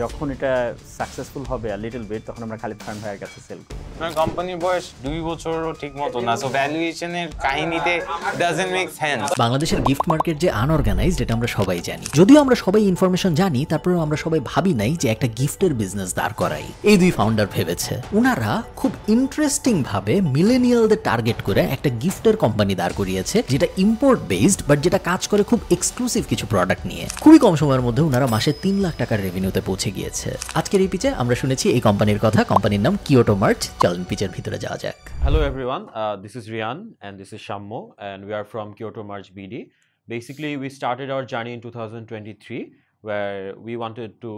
যখন এটা সাকসেসফুল হবে a little bit তখন আমরা খালিদ খান ভাইয়ের কাছে সেল করব। আপনার কোম্পানির বয়স 2 বছরও ঠিকমতো না, সো ভ্যালুয়েশনের কাহিনীতে ডাজন্ট মেক সেন্স। বাংলাদেশের গিফট মার্কেট যে আনঅর্গানাইজড এটা আমরা সবাই জানি। যদিও আমরা সবাই ইনফরমেশন জানি, তারপরেও আমরা সবাই ভাবি নাই যে একটা গিফটের বিজনেস দাঁড় করাই। এই দুই ফাউন্ডার ভেবেছে। উনারা খুব ইন্টারেস্টিং ভাবে মিলেনিয়ালদের টার্গেট করে একটা গিফটের কোম্পানি দাঁড় করিয়েছে, যেটা ইম্পোর্ট বেসড বাট যেটা কাজ করে খুব এক্সক্লুসিভ কিছু প্রোডাক্ট নিয়ে। খুবই কম সময়ের মধ্যে উনারা মাসে 3 লাখ টাকার রেভিনিউতে পৌঁছে গিয়েছে। আজকের এই পিচে আমরা শুনেছি এই কোম্পানির কথা। কোম্পানির নাম কিয়োটো মার্চ। চলেন পিচের ভিতরে যাওয়া যাক। Hello everyone, this is Rian and this is Shammo and we are from Kyoto March BD. Basically, we started our journey in 2023 where we wanted to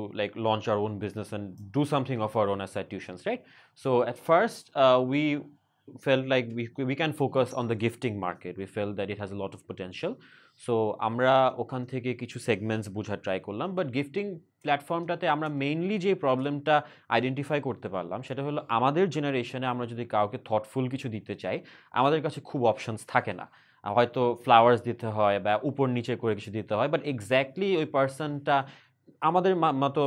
launch our own business and do something of our own aside tuitions, right? So at first, we felt like we can focus on the gifting market. We felt that it has a lot of potential. So আমরা ওখান থেকে কিছু segments বোঝার try করলাম, but gifting প্ল্যাটফর্মটাতে আমরা mainly যে প্রবলেমটা identify করতে পারলাম সেটা হলো আমাদের জেনারেশনে আমরা যদি কাউকে থটফুল কিছু দিতে চাই, আমাদের কাছে খুব অপশনস থাকে না। হয়তো ফ্লাওয়ার্স দিতে হয় বা উপর নিচে করে কিছু দিতে হয়, বাট এক্স্যাক্টলি ওই পার্সনটা আমাদের মতো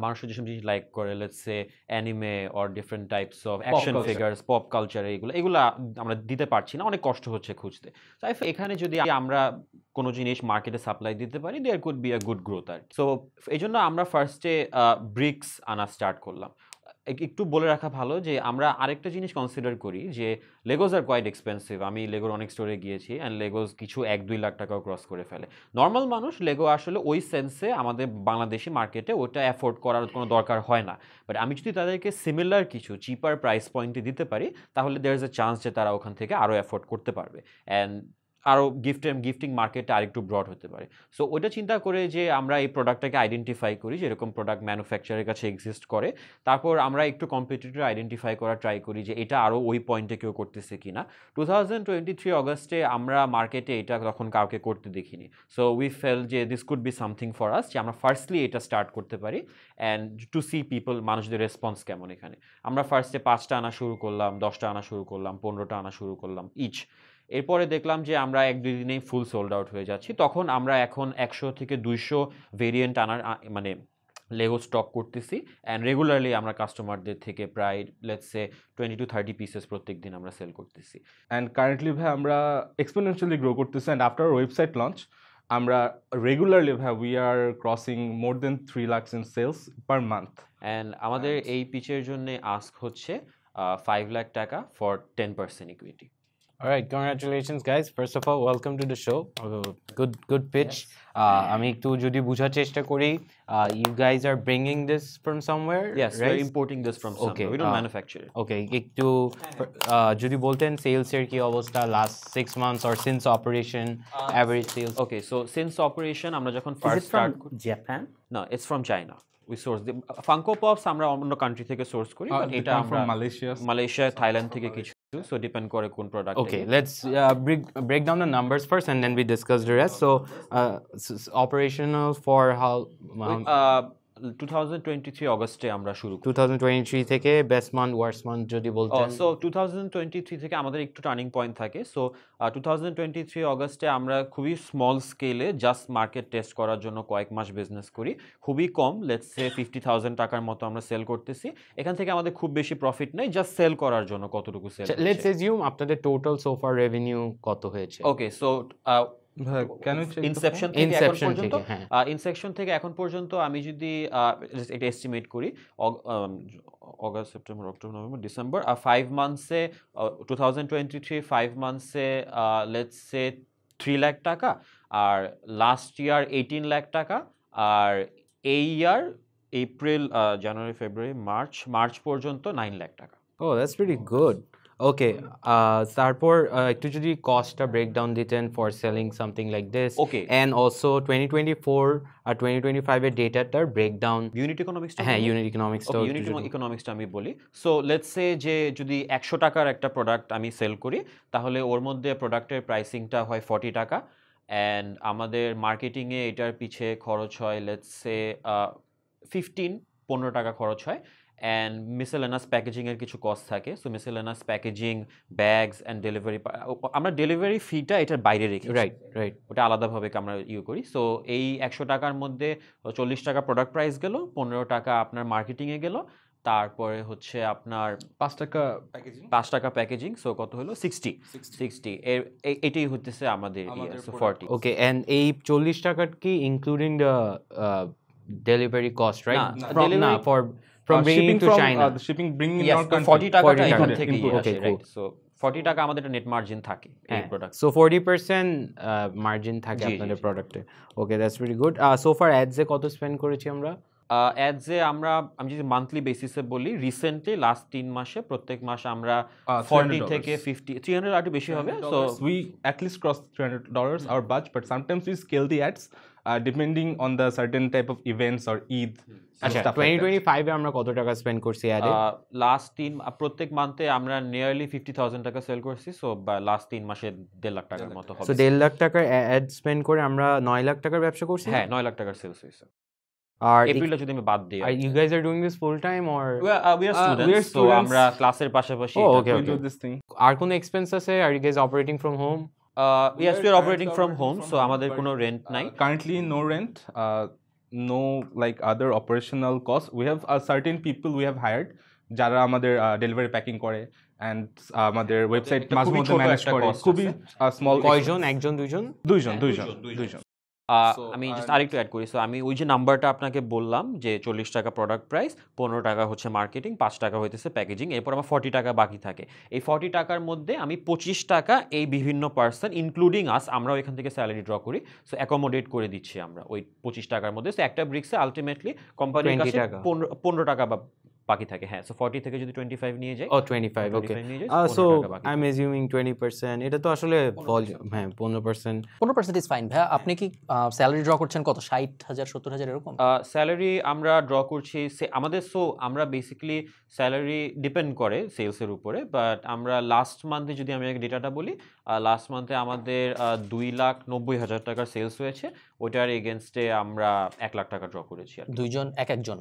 মানুষের যেসব জিনিস লাইক করে, let's say anime or different types of action figures, pop culture, এগুলো আমরা দিতে পারছি না, অনেক কষ্ট হচ্ছে খুঁজতে। তাই এখানে যদি আমরা কোনো জিনিস মার্কেটে সাপ্লাই দিতে পারি, there could be a good growth. আর সো এই জন্য আমরা ফার্স্টে ব্রিক্স আনা স্টার্ট করলাম। একটু বলে রাখা ভালো যে আমরা আরেকটা জিনিস কনসিডার করি যে লেগোস আর কোয়াইট এক্সপেন্সিভ। আমি লেগোর অনেক স্টোরে গিয়েছি অ্যান্ড লেগোস কিছু 1-2 লাখ টাকাও ক্রস করে ফেলে। নর্মাল মানুষ লেগো আসলে ওই সেন্সে আমাদের বাংলাদেশি মার্কেটে ওটা অ্যাফোর্ড করার কোনো দরকার হয় না। বাট আমি যদি তাদেরকে সিমিলার কিছু চিপার প্রাইস পয়েন্টে দিতে পারি, তাহলে দেয়ার ইজ এ চান্স যে তারা ওখান থেকে আরও অ্যাফোর্ড করতে পারবে অ্যান্ড আরও গিফটিং মার্কেটটা আরেকটু ব্রড হতে পারে। সো ওইটা চিন্তা করে যে আমরা এই প্রোডাক্টটাকে আইডেন্টিফাই করি যে এরকম প্রোডাক্ট ম্যানুফ্যাকচারের কাছে এক্সিস্ট করে, তারপর আমরা একটু কম্পিটিটর আইডেন্টিফাই করা ট্রাই করি যে এটা আরও ওই পয়েন্টে কেউ করতেছে কি না। 2023 অগস্টে আমরা মার্কেটে এটা তখন কাউকে করতে দেখিনি। সো উই ফেল যে this could be something for us, যে আমরা ফার্স্টলি এটা স্টার্ট করতে পারি অ্যান্ড টু সি পিপল, মানুষদের রেসপন্স কেমন। এখানে আমরা ফার্স্টে 5টা আনা শুরু করলাম, 10টা আনা শুরু করলাম, 15টা আনা শুরু করলাম ইচ। এরপরে দেখলাম যে আমরা 1-2 দিনেই ফুল সোল্ড আউট হয়ে যাচ্ছি। তখন আমরা এখন 100 থেকে 200 ভেরিয়েন্ট আনার মানে লেগো স্টক করতেছি অ্যান্ড রেগুলারলি আমরা কাস্টমারদের থেকে প্রায় লেটস সে 20 to 30 পিসেস প্রত্যেক দিন আমরা সেল করতেছি। অ্যান্ড কারেন্টলি ভাই আমরা এক্সপোনেনশিয়ালি গ্রো করতেছি অ্যান্ড আফটার ওয়েবসাইট লঞ্চ আমরা রেগুলারলি ভাই we are crossing more than 3 lakhs in sales per month. And আমাদের এই পিচের জন্য আস্ক হচ্ছে 5 লাখ টাকা for 10% equity. All right, congratulations guys. First of all, welcome to the show. Good pitch. আমি একটু যদি বোঝার চেষ্টা করি, you guys are bringing this from somewhere? Yes, right? we're importing this from somewhere. Okay, We don't manufacture it. Okay, একটু যদি বলতেন sales এর কি অবস্থা last 6 months or since operation, average sales? Okay, so since operation আমরা যখন Is first it from start, Japan? no, it's from China. We source the Funko Pops আমরা অন্য কান্ট্রি থেকে সোর্স করি, বাট এটা আমরা মালয়েশিয়া, থাইল্যান্ড থেকে কিছু, সো ডিপেন্ড করে কোন product. Okay, let's break down the numbers first and then we discuss the rest. So, operational for how 2023 অগস্টে আমরা শুরু করি। 2023 থেকে বেস্ট মান্থ ওয়ার্স্ট মান্থ যদি বলতেন। সো 2023 থেকে আমাদের একটু টার্নিং পয়েন্ট থাকে। সো 2023 অগস্টে আমরা খুবই স্মল স্কেলে জাস্ট মার্কেট টেস্ট করার জন্য কয়েক মাস বিজনেস করি, খুবই কম, লেটস সে 50,000 টাকার মতো আমরা সেল করতেছি। এখান থেকে আমাদের খুব বেশি প্রফিট নেই, জাস্ট সেল করার জন্য কতটুকু সেল। লেটস অ্যাজিউম আপনাদের টোটাল সো ফার রেভিনিউ কত হয়েছে? ওকে, সো ইনসেপশন থেকে এখন পর্যন্ত আমি যদি এটা এস্টিমেট করি, August, September, October, November, December, 5 মান্থসে 2023 5 মান্থসে লেটস সে 3 লাখ টাকা, আর লাস্ট ইয়ার 18 লাখ টাকা, আর এই ইয়ার এপ্রিল, জানুয়ারি, ফেব্রুয়ারি, মার্চ পর্যন্ত 9 লাখ টাকা। Oh, that's pretty good. Okay, তারপর একটু যদি কস্টটা ব্রেকডাউন দিতেন for selling something like this. Okay, and also 2024 আর 2025 এর ডেটাটার ব্রেকডাউন। ইউনিট ইকোনমিক্স, হ্যাঁ, ইউনিট ইকোনমিক্সটা আমি বলি। সো লেটস সে যে যদি 100 টাকার একটা প্রোডাক্ট আমি সেল করি, তাহলে ওর মধ্যে প্রোডাক্টের প্রাইসিংটা হয় 40 টাকা অ্যান্ড আমাদের মার্কেটিংয়ে এটার পিছে খরচ হয় লেটস সে 15 টাকা খরচ হয়। অ্যান্ড মিসেলেনাস প্যাকেজিংয়ের কিছু কস্ট থাকে। So miscellaneous packaging, bags and delivery, আমরা ডেলিভারি ফিটা এটার বাইরে রেখেছি, রাইট ওটা আলাদাভাবে আমরা করি। সো এই 100 টাকার মধ্যে 40 টাকা প্রোডাক্ট প্রাইস গেল, 15 টাকা আপনার মার্কেটিংয়ে গেল, তারপরে হচ্ছে আপনার 5 টাকা প্যাকেজিং, 5 টাকা প্যাকেজিং, সো কত হলো 60 এটাই হচ্ছে আমাদের 40। ওকে, এন্ড এই 40 টাকা কি including the delivery cost, right? না, ফ্রম না delivery- for from bringing to China. the shipping bringing in Yes, our country, 40 টাকাটা 40 এখান টাকা থেকে input, আসে, okay, রাইট? সো 40 টাকা আমাদের একটা নেট মার্জিন থাকে এই প্রোডাক্ট। সো 40% মার্জিন থাকে জি, জি, আপনাদের জি। প্রোডাক্টে। Okay, that's very good. So far ads এ কত স্পেন্ড করেছি আমরা? অ্যাডসে আমি যদি মান্থলি বেসিসে বলি, রিসেন্টলি লাস্ট 3 মাসে প্রত্যেক মাসে আমরা $300 40 থেকে 50, 300 আর একটু বেশি হবে। So we at least cross $300 our budget, but sometimes we scale the ads depending on the certain type of events or Eid and আচ্ছা, stuff like that. 2025 এ আমরা কত টাকা স্পেন্ড করছি অ্যাডে? লাস্ট প্রত্যেক মান্থে আমরা নিয়ারলি 50,000 টাকা সেল করছি। সো লাস্ট 3 মাসে 1.5 লাখ টাকার মতো হবে। সো 1.5 লাখ টাকার অ্যাড স্পেন্ড করে আমরা 9 লাখ টাকার ব্যবসা করছি। হ্যাঁ, 9 লাখ টাকার সেলস হয়েছে আর এপ্রিলটা যদি আমি বাদ দিই। আর you guys are doing this full time or we are students, so students. আমরা ক্লাসের পাশাপাশি Oh, এটা okay, We করি। do this thing. আর কোনো এক্সপেন্স আছে? আর you guys operating from home? Yes, we are operating from home, so আমাদের কোনো rent নাই। Currently no rent, no like other operational costs. We have certain people we have hired যারা আমাদের delivery packing করে and আমাদের website একটা মাঝে খুবই মধ্যে ছোট ম্যানেজ একটা করে। cost খুবই স্মল, কয়জন? একজন দুইজন? দুইজন। আমি জাস্ট আরেকটু অ্যাড করি। সো আমি ওই যে নাম্বারটা আপনাকে বললাম যে 40 টাকা প্রোডাক্ট প্রাইস, 15 টাকা হচ্ছে মার্কেটিং, 5 টাকা হইতেছে প্যাকেজিং, এরপর আমার 40 টাকা বাকি থাকে। এই 40 টাকার মধ্যে আমি 25 টাকা এই বিভিন্ন পার্সন ইনক্লুডিং আস, আমরাও এখান থেকে স্যালারি ড্র করি, সো অ্যাকোমোডেট করে দিচ্ছি আমরা ওই 25 টাকার মধ্যে। সো একটা ব্রিক্সে আলটিমেটলি কোম্পানির 20 কাছে টাকা। 15 টাকা বাকি থাকে। হ্যাঁ, সো 40 থেকে যদি 25 নিয়ে যাই, 25, ওকে। 25 নিয়ে যাই, সো 15 টাকা বাকি আই এম অ্যাজিউমিং 20%, এটা তো আসলে হ্যাঁ 15%। 15% ইজ ফাইন ভাইয়া। আপনি কি স্যালারি ড্র করছেন কত? 60,000 70,000 এরকম? স্যালারি আমরা ড্র করছি আমাদের। সো আমরা বেসিক্যালি স্যালারি ডিপেন্ড করে সেলসের উপরে, বাট আমরা লাস্ট মান্থে যদি আমি ডেটাটা বলি, লাস্ট মান্থে আমাদের 2,90,000 টাকার সেলস হয়েছে, ওইটার এগেনস্টে আমরা 1 লাখ টাকা ড্র করেছি আর কি। দুইজন একজন?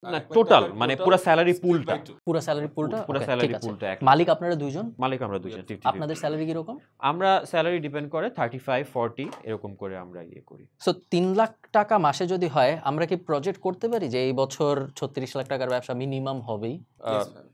না, টোটাল মানে পুরো স্যালারি পুলটা, পুরো স্যালারি পুলটা? পুরো Okay, স্যালারি ঠিক আছে। পুলটা এক। মালিক আপনারা দুইজন? মালিক আমরা দুজন। আপনাদের স্যালারি কি রকম? আমরা স্যালারি ডিপেন্ড করে 35-40 এরকম করে আমরা করি। সো 3 লাখ টাকা মাসে যদি হয়, আমরা কি প্রজেক্ট করতে পারি যে এই বছর 36 লাখ টাকার ব্যবসা মিনিমাম হবেই?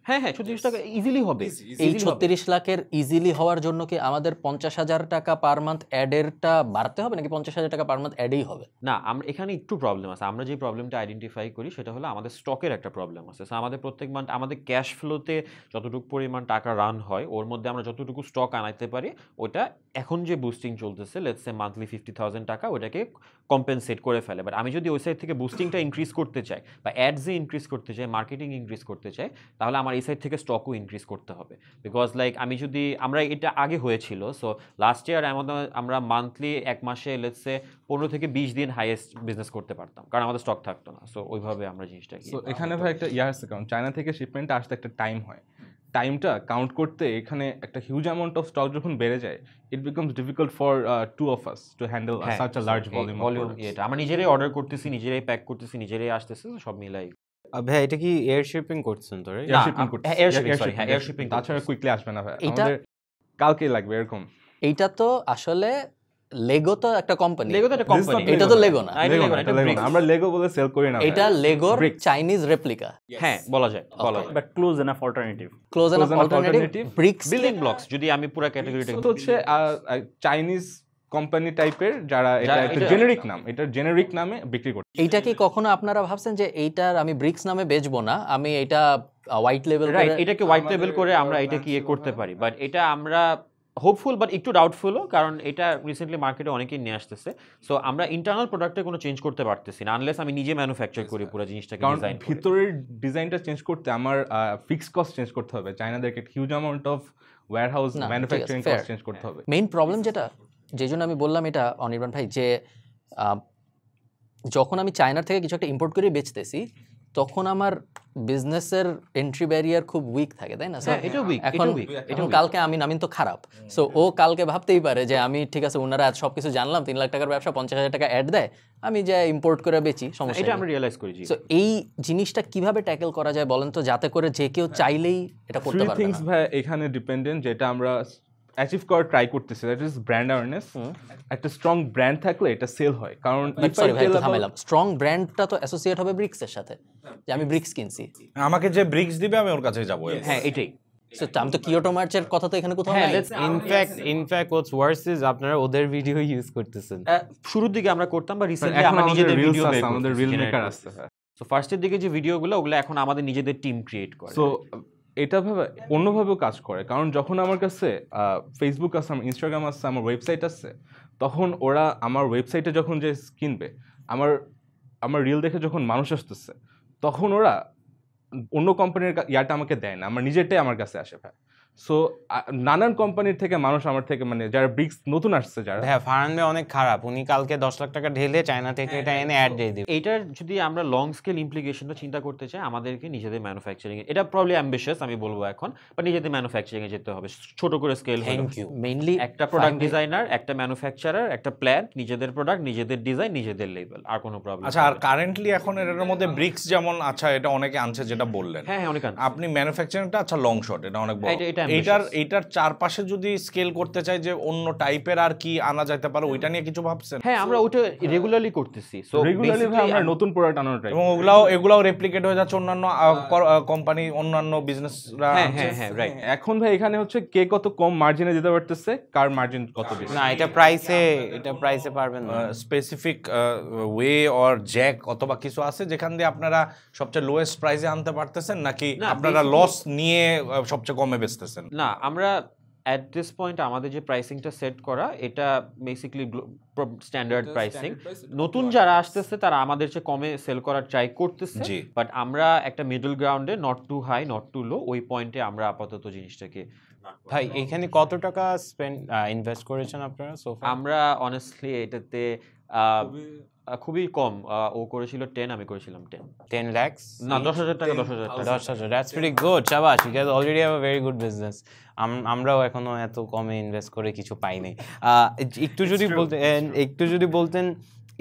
হ্যাঁ, 36 টাকা ইজিলি হবে। এই 36 লাখের ইজিলি হওয়ার জন্য কি আমাদের 50,000 টাকা পার মান্থ অ্যাডেরটা বাড়তে হবে, নাকি 50,000 টাকা পার মান্থ অ্যাডেই হবে? না, আমরা এখানে একটু প্রবলেম আছে। আমরা যে প্রবলেমটা আইডেন্টিফাই করি সেটা হলো আমাদের স্টকের একটা প্রবলেম আছে। সো আমাদের প্রত্যেক মান্থ আমাদের ক্যাশ ফ্লোতে যতটুকু পরিমাণ টাকা রান হয়, ওর মধ্যে আমরা যতটুকু স্টক আনাইতে পারি, ওটা এখন যে বুস্টিং চলতেছে, লেটস সে মান্থলি 50,000 টাকা, ওটাকে কম্পেনসেট করে ফেলে। বাট আমি যদি ওই সাইড থেকে বুস্টিংটা ইনক্রিজ করতে চাই, বা অ্যাডসে ইনক্রিজ করতে চাই, মার্কেটিং ইনক্রিজ করতে চাই, তাহলে আমার এই সাইড থেকে স্টকও ইনক্রিজ করতে হবে। বিকজ আমি যদি আমরা এটা আগে হয়েছিল, সো লাস্ট ইয়ার আমরা মান্থলি এক মাসে লেটস সে 15 থেকে 20 দিন হাইয়েস্ট বিজনেস করতে পারতাম, কারণ আমাদের স্টক থাকতো না। সো ওইভাবে আমরা জিনিসটা সো এখানে ভাই একটা আছে, কারণ চায়না থেকে শিপমেন্টটা আসতে একটা টাইম হয়। টাইমটা কাউন্ট করতে এখানে একটা হিউজ অ্যামাউন্ট অফ স্টক যখন বেড়ে যায়, it becomes difficult for to of us to handle such a large volume. এটা আমরা নিজেরাই অর্ডার করতেছি, নিজেরাই প্যাক করতেছি, নিজেরাই আসতেছে, সব মিলাই। ভাই এটা কি এয়ার শিপিং করছেন তো? রাইট? এয়ার শিপিং তাছাড়া কুইকলি আসবে না ভাই, এটা- আমাদের কালকে লাগবে এরকম। এইটা তো আসলে লেগো তো একটা কোম্পানি, লেগো তো একটা কোম্পানি। এটা তো লেগো না। আমরা লেগো বলে সেল করি না। এটা লেগোর Bricks. চাইনিজ রেপ্লিকা, হ্যাঁ, বলা যায়। but close enough alternative. Close enough enough alternative alternative. Bricks. Building blocks যদি আমি পুরো ক্যাটাগরিটা তো হচ্ছে চাইনিজ কোম্পানি টাইপের, যারা এটা একটা এটা- জেনেরিক নাম, এটার জেনেরিক নামে বিক্রি করছে। এইটা কি কখনো আপনারা ভাবছেন যে এইটার আমি ব্রিক্স নামে বেচবো না, আমি এটা হোয়াইট লেভেল রাইট, এটাকে হোয়াইট লেভেল করে আমরা এটা কি করতে পারি, বাট এটা আমরা হোপফুল বাট একটু ডাউটফুলও, কারণ এটা রিসেন্টলি মার্কেটে অনেকেই নিয়ে আসতেছে। সো আমরা ইন্টারনাল প্রোডাক্টে কোনো চেঞ্জ করতে পারতেছি না আনলেস আমি নিজে ম্যানুফ্যাকচার করি পুরো জিনিসটাকে কারণ ডিজাইন করি। ভিতরের ডিজাইনটা চেঞ্জ করতে আমার ফিক্সড কস্ট চেঞ্জ করতে হবে। চায়নাদেরকে হিউজ অ্যামাউন্ট অফ ওয়্যারহাউস না, ঠিক আছে, ম্যানুফ্যাকচারিং fair. কস্ট চেঞ্জ করতে হবে। মেইন প্রবলেম যেটা, যে জন্য আমি বললাম এটা অনির্বাণ ভাই, যে যখন আমি চায়নার থেকে কিছু একটা ইম্পোর্ট করে বেচতেছি, তখন আমার বিজনেসের এন্ট্রি ব্যারিয়ার খুব উইক থাকে, তাই না? So, এটা উইক, এখন এখন কালকে আমিন তো খারাপ, সো ও কালকে ভাবতেই পারে যে আমি ঠিক আছে ওনারা সবকিছু জানলাম, 3 লাখ টাকার ব্যবসা 50,000 টাকা অ্যাড দেয়, আমি যা ইম্পোর্ট করে বেচি, সমস্যা এটা নেই। আমরা রিয়েলাইজ করেছি। সো এই জিনিসটা কিভাবে ট্যাকেল করা যায় বলেন তো, যাতে করে যে কেউ চাইলেই এটা করতে থ্রি পারবে থিংস না? ভাই এখানে ডিপেন্ডেন্ট, যেটা আমরা অ্যাচিভ করার ট্রাই করতেছি, দ্যাট ইজ ব্র্যান্ড অ্যাওয়ারনেস। একটা স্ট্রং ব্র্যান্ড থাকলে এটা সেল হয়, কারণ সরি ভাই, একটু থামাইলাম। স্ট্রং ব্র্যান্ডটা তো অ্যাসোসিয়েট হবে ব্রিক্সের সাথে, যে আমি ব্রিক্স কিনছি। আমাকে যে ব্রিক্স দিবে আমি ওর কাছে যাবো। হ্যাঁ এটাই। সো আমি তো কিয়োটো মার্চের কথা তো এখানে কোথাও হ্যাঁ, নাই। ইনফ্যাক্ট হোয়াটস ওয়ার্স ইজ আপনারা ওদের ভিডিও ইউজ করতেছেন। শুরুর দিকে আমরা করতাম, বা রিসেন্টলি এখন আমরা নিজেদের রিলস ভিডিও আছে, আমাদের রিল মেকার আছে। সো ফার্স্টের দিকে যে ভিডিওগুলো ওগুলো এখন আমাদের নিজেদের টিম ক্রিয়েট করে। সো এটা ভাবে অন্যভাবেও কাজ করে, কারণ যখন আমার কাছে ফেসবুক আছে, আমার ইনস্টাগ্রাম আছে, আমার ওয়েবসাইট আছে, তখন ওরা আমার ওয়েবসাইটে যখন যে কিনবে, আমার রিল দেখে যখন মানুষ আসতেছে, তখন ওরা অন্য কোম্পানির ইয়াটা আমাকে দেয় না, আমার নিজেরটাই আমার কাছে আসে ভাই। সো নানান কোম্পানির থেকে মানুষ আমার থেকে, মানে যারা ব্রিক্স নতুন আসছে যারা, হ্যাঁ ফারহান ভাই অনেক খারাপ, উনি কালকে 10 লাখ টাকা ঢেলে চায়না থেকে এটা এনে অ্যাড দিয়ে দিবে। এইটার যদি আমরা লং স্কেল ইমপ্লিকেশনটা চিন্তা করতে চাই, আমাদেরকে নিজেদের ম্যানুফ্যাকচারিং, এটা প্রবলি অ্যাম্বিশিয়াস আমি বলবো এখন, বা নিজেদের ম্যানুফ্যাকচারিং এ যেতে হবে, ছোট করে স্কেল হলো। Thank you. মেইনলি একটা প্রোডাক্ট ডিজাইনার, একটা ম্যানুফ্যাকচারার, একটা প্ল্যান্ট, নিজেদের প্রোডাক্ট, নিজেদের ডিজাইন, নিজেদের লেবেল, আর কোনো প্রবলেম। আচ্ছা, আর কারেন্টলি এখন এটার মধ্যে ব্রিক্স যেমন, আচ্ছা এটা অনেকে আনছে যেটা বললেন, হ্যাঁ হ্যাঁ, অনেক আপনি ম্যানুফ্যাকচারিংটা আচ্ছা লং শট, এটা অনেক বড়। এটা ambitious। এইটার চারপাশে যদি স্কেল করতে চাই যে অন্য টাইপের আর কি আনা যেতে পারে, ওইটা নিয়ে কিছু ভাবছেন? হ্যাঁ, আমরা ওটা রেগুলারলি করতেছি। সো রেগুলারলি আমরা নতুন প্রোডাক্ট আনার ট্রাই, এবং এগুলাও রেপ্লিকেট হয়ে যাচ্ছে অন্যান্য কোম্পানি, অন্যান্য বিজনেসরা। হ্যাঁ হ্যাঁ হ্যাঁ, রাইট। এখন ভাই এখানে হচ্ছে কে কত কম মার্জিনে দিতে পারতেছে, কার মার্জিন কত বেশি। না এটা প্রাইসে পারবেন না। স্পেসিফিক ওয়ে অর জ্যাক অথবা কিছু আছে যেখান দিয়ে আপনারা সবচেয়ে লোয়েস্ট প্রাইসে আনতে পারতেছেন, নাকি না, আপনারা লস নিয়ে সবচেয়ে কমে বেচতেছেন? না, আমরা অ্যাট দিস পয়েন্ট আমাদের যে প্রাইসিংটা সেট করা, এটা বেসিক্যালি স্ট্যান্ডার্ড প্রাইসিং। নতুন যারা আসতেছে তারা আমাদের চেয়ে কমে সেল করার ট্রাই করতেছে, জি। বাট আমরা একটা মিডল গ্রাউন্ডে, not too high not too low, ওই পয়েন্টে আমরা আপাতত জিনিসটাকে। ভাই এখানে কত টাকা ইনভেস্ট করেছেন আপনারা সোফা? আমরা অনেস্টলি এটাতে খুবই কম, ও করেছিল 10, আমি করেছিলাম 10 lakhs? না, 10,000 টাকা। 10,000, that's pretty good. শাবাশ, you guys already have a very good business. আমরাও এখনো এত কমে ইনভেস্ট করে কিছু পাইনি। একটু যদি বলতেন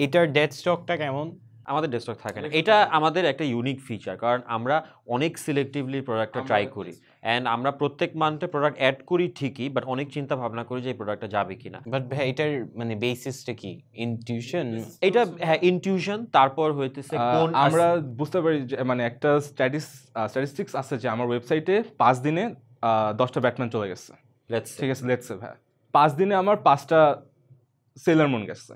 এটার ডেড স্টকটা কেমন? আমাদের ডেস্কটপ থাকে না, এটা আমাদের একটা ইউনিক ফিচার, কারণ আমরা অনেক সিলেক্টিভলি প্রোডাক্টটা ট্রাই করি, অ্যান্ড আমরা প্রত্যেক মান্থে প্রোডাক্ট অ্যাড করি ঠিকই, বাট অনেক চিন্তা ভাবনা করি যে এই প্রোডাক্টটা যাবে কিনা। বাট ভাই এটার মানে বেসিসটা কি? ইনটিউশন? এটা হ্যাঁ, ইনটিউশন, তারপর হইতেছে কোন আমরা বুঝতে পারি যে, মানে একটা স্ট্যাটিস্টিক্স আছে যে আমার ওয়েবসাইটে 5 দিনে 10টা ব্যাটম্যান চলে গেছে, ঠিক আছে, লেটস সে ভাই 5 দিনে আমার 5টা সেলার মুন গেছে।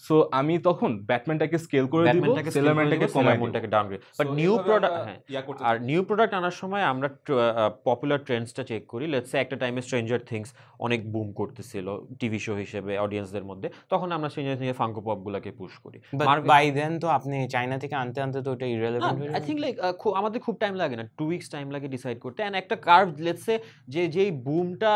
সো আমি তখন ব্যাটম্যানটাকে স্কেল করে দিব, সেলারম্যানটাকে কমাই দিব, ডাউনগ্রেড। বাট নিউ প্রোডাক্ট, হ্যাঁ, আর নিউ প্রোডাক্ট আনার সময় আমরা পপুলার ট্রেন্ডসটা চেক করি। লেটস সে একটা টাইমে স্ট্রেঞ্জার থিংস অনেক বুম করতেছিল টিভি শো হিসেবে অডিয়েন্সদের মধ্যে, তখন আমরা স্ট্রেঞ্জার থিংস ফাঙ্কো পপগুলোকে পুশ করি। বাই দেন তো আপনি চায়না থেকে আনতে তো এটা ইররিলেভেন্ট হয়ে আই থিংক লাইক আমাদের খুব টাইম লাগে না, 2 উইকস টাইম লাগে ডিসাইড করতে। অ্যান্ড একটা কার্ভ, লেটস সে যেই বুমটা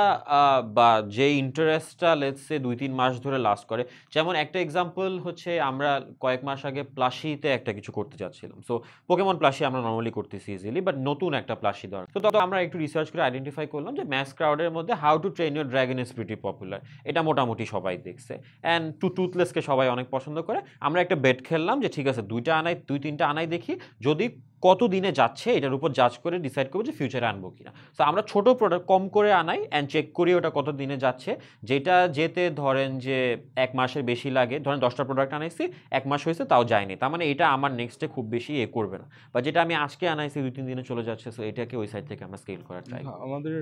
বা যেই ইন্টারেস্টটা লেটস সে 2-3 মাস ধরে লাস্ট করে, যেমন একটা এক্সাম্পল হচ্ছে আমরা কয়েক মাস আগে প্লাশিতে একটা কিছু করতে যাচ্ছিলাম। সো পোকেমন প্লাশি আমরা নর্মালি করতেছি ইজিলি, বাট নতুন একটা প্লাশি দরকার। তো তখন আমরা একটু রিসার্চ করে আইডেন্টিফাই করলাম যে ম্যাস ক্রাউডের মধ্যে how to train your dragon is pretty popular, এটা মোটামুটি সবাই দেখছে, অ্যান্ড টুথলেসকে সবাই অনেক পছন্দ করে। আমরা একটা বেট খেললাম যে ঠিক আছে 2-3টা আনাই দেখি, যদি কত দিনে যাচ্ছে এটার উপর জাজ করে ডিসাইড করবো যে ফিউচারে আনবো কিনা। সো আমরা ছোট প্রোডাক্ট কম করে আনাই অ্যান্ড চেক করি ওটা কত দিনে যাচ্ছে। যেটা যেতে ধরেন যে 1 মাসের বেশি লাগে, ধরেন 10টা প্রোডাক্ট আনাইছি, 1 মাস হয়েছে তাও যায়নি, তার মানে এটা আমার নেক্সটে খুব বেশি করবে না। বা যেটা আমি আজকে আনাইছি 2-3 দিনে চলে যাচ্ছে, সো এটাকে ওই সাইড থেকে আমরা স্কেল করার ট্রাই করি। আমাদের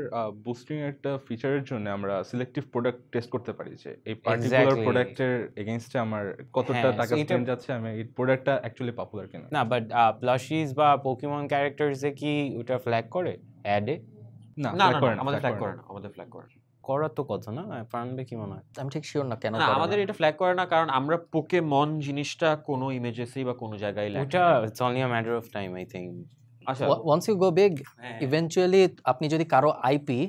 বুস্টিং একটা ফিচারের জন্য আমরা সিলেক্টিভ প্রোডাক্ট টেস্ট করতে পারি যে এই পার্টিকুলার প্রোডাক্টের এগেইনস্টে আমার কতটা টাকা স্পেন্ড যাচ্ছে, আমি এই প্রোডাক্টটা অ্যাকচুয়ালি পপুলার কিনা। না, বাট প্লাশিজ বা পোকেমন ক্যারেক্টারসে কি ওটা ফ্ল্যাগ করে অ্যাডে? না, আমাদের ফ্ল্যাগ করে না, আমাদের ফ্ল্যাগ করে না। করার তো কথা না, পারবে কি মনে হয়? আমি ঠিক শিওর না কেন না, আমাদের এটা ফ্ল্যাগ করে না, কারণ আমরা পোকেমন জিনিসটা কোনো ইমেজেসই বা কোনো জায়গায় লেখা ওটা it's only a matter of time I think. আচ্ছা, once you go big, eventually আপনি যদি কারো আইপি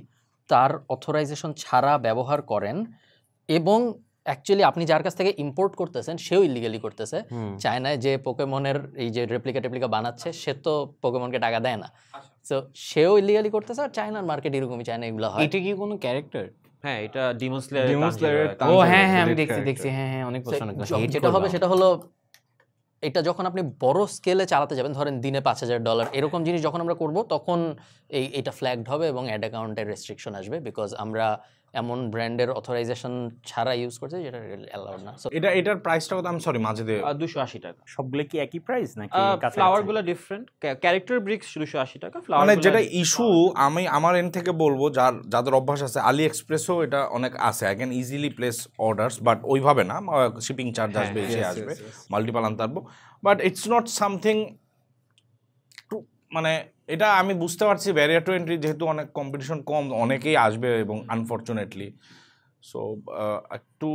তার অথরাইজেশন ছাড়া ব্যবহার করেন এবং অ্যাকচুয়ালি আপনি যার কাছ থেকে ইম্পোর্ট করতেছেন সেও ইলিগালি করতেছে। চায়নায় যে পোকেমনের এই যে রেপ্লিকা বানাচ্ছে সে তো পোকেমনকে টাকা দেয় না, তো সেও ইলিগালি করতেছে। আর চায়নার মার্কেট এরকমই, চায়না এগুলো হয়। এটা কি কোনো ক্যারেক্টার? হ্যাঁ, এটা ডিমন Demon Slayer স্লেয়ারের ও হ্যাঁ হ্যাঁ আমি দেখছি হ্যাঁ অনেক পছন্দ করি। যেটা হবে সেটা হলো, এটা যখন আপনি বড় স্কেলে চালাতে যাবেন, ধরেন দিনে $5,000 এরকম জিনিস যখন আমরা করব, তখন এটা ফ্ল্যাগড হবে এবং অ্যাড অ্যাকাউন্টের রেস্ট্রিকশন আসবে, বিকজ আমরা এমন ব্র্যান্ডের অথরাইজেশন ছাড়া ইউজ করছি যেটা অ্যালাউড না। এটার প্রাইসটা কত? আমি সরি মাঝে দিয়ে $280। সবগুলো কি একই প্রাইস নাকি ফ্লাওয়ার গুলো ডিফারেন্ট, ক্যারেক্টার ব্রিক্স $280, ফ্লাওয়ার মানে যেটা ইস্যু আমি আমার এন্ড থেকে বলবো, যাদের অভ্যাস আছে, আলি এক্সপ্রেসও এটা অনেক আছে, I can easily place orders, but ওইভাবে না, শিপিং চার্জ আসবে, এসে আসবে, মাল্টিপল আনতে পারবো, বাট ইটস নট সামথিং মানে এটা আমি বুঝতে পারছি ব্যারিয়ার টু এন্ট্রি, যেহেতু অনেক কম্পিটিশন কম, অনেকেই আসবে এবং আনফর্চুনেটলি সো একটু